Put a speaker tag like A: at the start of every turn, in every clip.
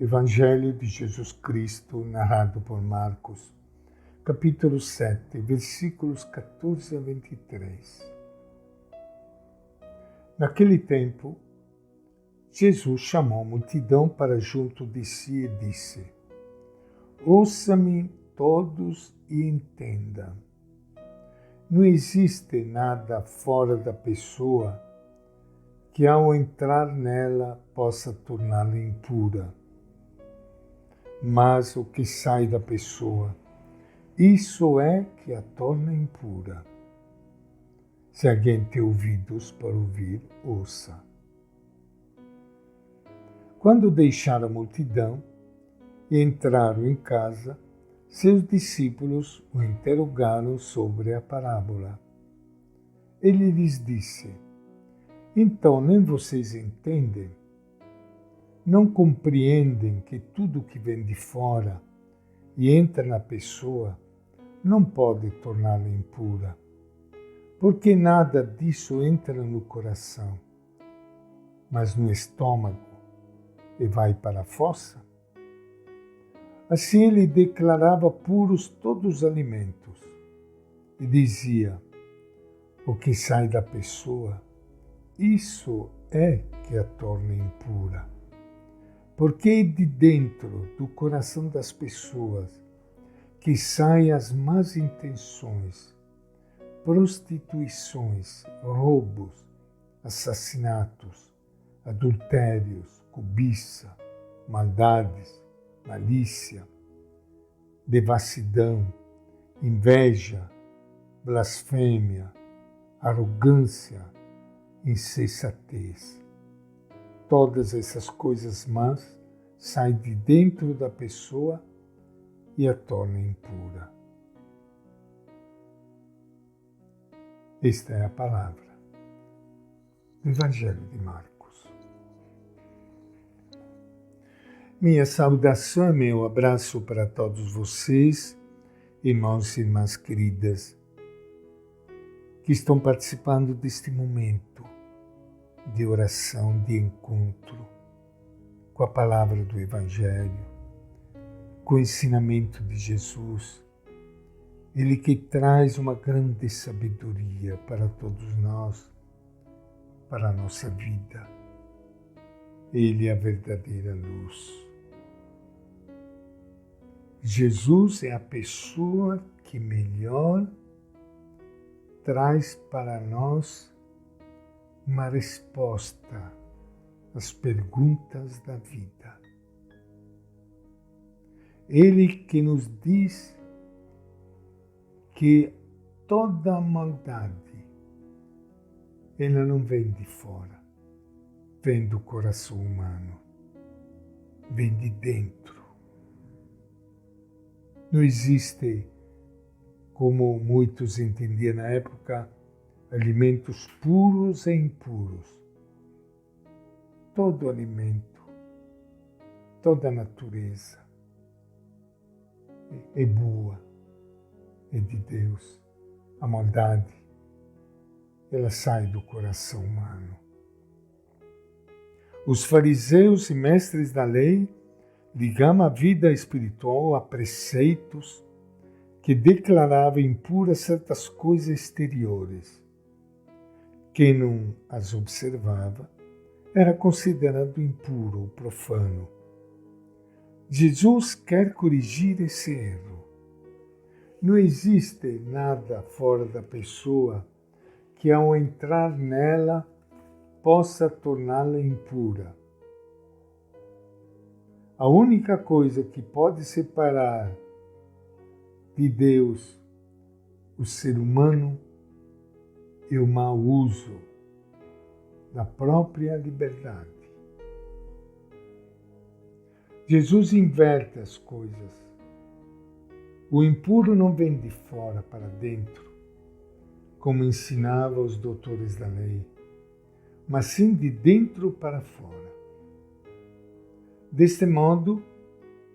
A: Evangelho de Jesus Cristo, narrado por Marcos, capítulo 7, versículos 14 a 23. Naquele tempo, Jesus chamou a multidão para junto de si e disse: Ouça-me todos e entendam. Não existe nada fora da pessoa que ao entrar nela possa torná-la impura. Mas o que sai da pessoa, isso é que a torna impura. Se alguém tem ouvidos para ouvir, ouça. Quando deixaram a multidão e entraram em casa, seus discípulos o interrogaram sobre a parábola. Ele lhes disse: Então nem vocês entendem? Não compreendem que tudo que vem de fora e entra na pessoa não pode torná-la impura, porque nada disso entra no coração, mas no estômago e vai para a fossa? Assim ele declarava puros todos os alimentos e dizia: o que sai da pessoa, isso é que a torna impura. Porque é de dentro do coração das pessoas que saem as más intenções, prostituições, roubos, assassinatos, adultérios, cobiça, maldades, malícia, devassidão, inveja, blasfêmia, arrogância, insensatez. Todas essas coisas más saem de dentro da pessoa e a tornam impura. Esta é a palavra do Evangelho de Marcos. Minha saudação e meu abraço para todos vocês, irmãos e irmãs queridas, que estão participando deste momento de oração, de encontro com a palavra do Evangelho, com o ensinamento de Jesus, Ele que traz uma grande sabedoria para todos nós, para a nossa vida. Ele é a verdadeira luz. Jesus é a pessoa que melhor traz para nós uma resposta às perguntas da vida. Ele que nos diz que toda a maldade, ela não vem de fora, vem do coração humano, vem de dentro. Não existe, como muitos entendiam na época, alimentos puros e impuros. Todo alimento, toda a natureza é boa, é de Deus. A maldade, ela sai do coração humano. Os fariseus e mestres da lei ligavam a vida espiritual a preceitos que declaravam impuras certas coisas exteriores. Quem não as observava era considerado impuro ou profano. Jesus quer corrigir esse erro. Não existe nada fora da pessoa que ao entrar nela possa torná-la impura. A única coisa que pode separar de Deus o ser humano e o mau uso da própria liberdade. Jesus inverte as coisas. O impuro não vem de fora para dentro, como ensinava os doutores da lei, mas sim de dentro para fora. Deste modo,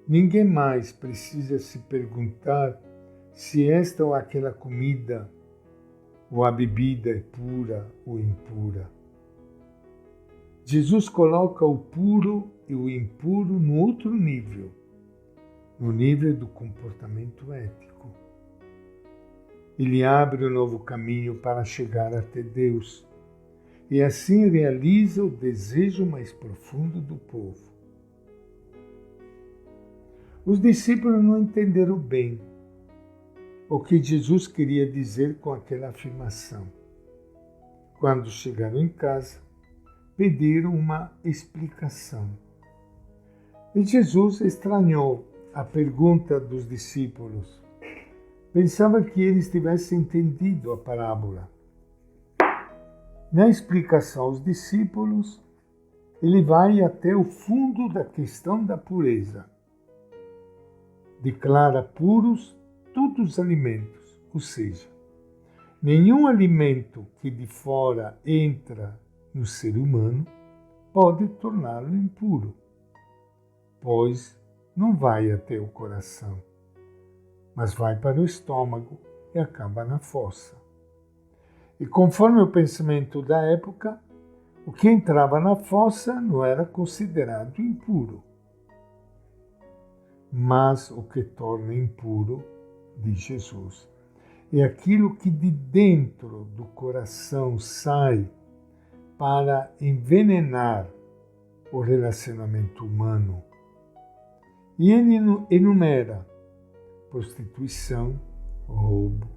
A: ninguém mais precisa se perguntar se esta ou aquela comida ou a bebida é pura ou impura. Jesus coloca o puro e o impuro no outro nível, no nível do comportamento ético. Ele abre um novo caminho para chegar até Deus e assim realiza o desejo mais profundo do povo. Os discípulos não entenderam bem o que Jesus queria dizer com aquela afirmação. Quando chegaram em casa, pediram uma explicação. E Jesus estranhou a pergunta dos discípulos. Pensava que eles tivessem entendido a parábola. Na explicação aos discípulos, ele vai até o fundo da questão da pureza. Declara puros todos os alimentos, ou seja, nenhum alimento que de fora entra no ser humano pode torná-lo impuro, pois não vai até o coração, mas vai para o estômago e acaba na fossa. E conforme o pensamento da época, o que entrava na fossa não era considerado impuro. Mas o que torna impuro, diz Jesus, é aquilo que de dentro do coração sai para envenenar o relacionamento humano. E ele enumera prostituição, roubo,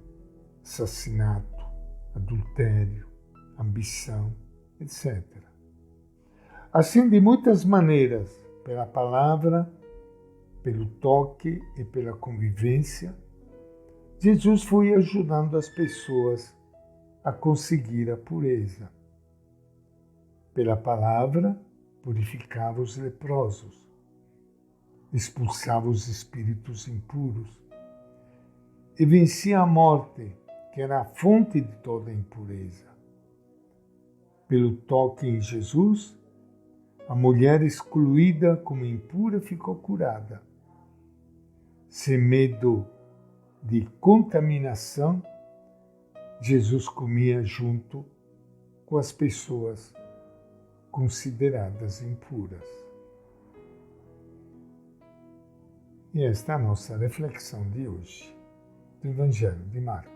A: assassinato, adultério, ambição, etc. Assim, de muitas maneiras, pela palavra, pelo toque e pela convivência, Jesus foi ajudando as pessoas a conseguir a pureza. Pela palavra, purificava os leprosos, expulsava os espíritos impuros e vencia a morte, que era a fonte de toda a impureza. Pelo toque em Jesus, a mulher excluída como impura ficou curada. Sem medo de contaminação, Jesus comia junto com as pessoas consideradas impuras. E esta é a nossa reflexão de hoje, do Evangelho de Marcos.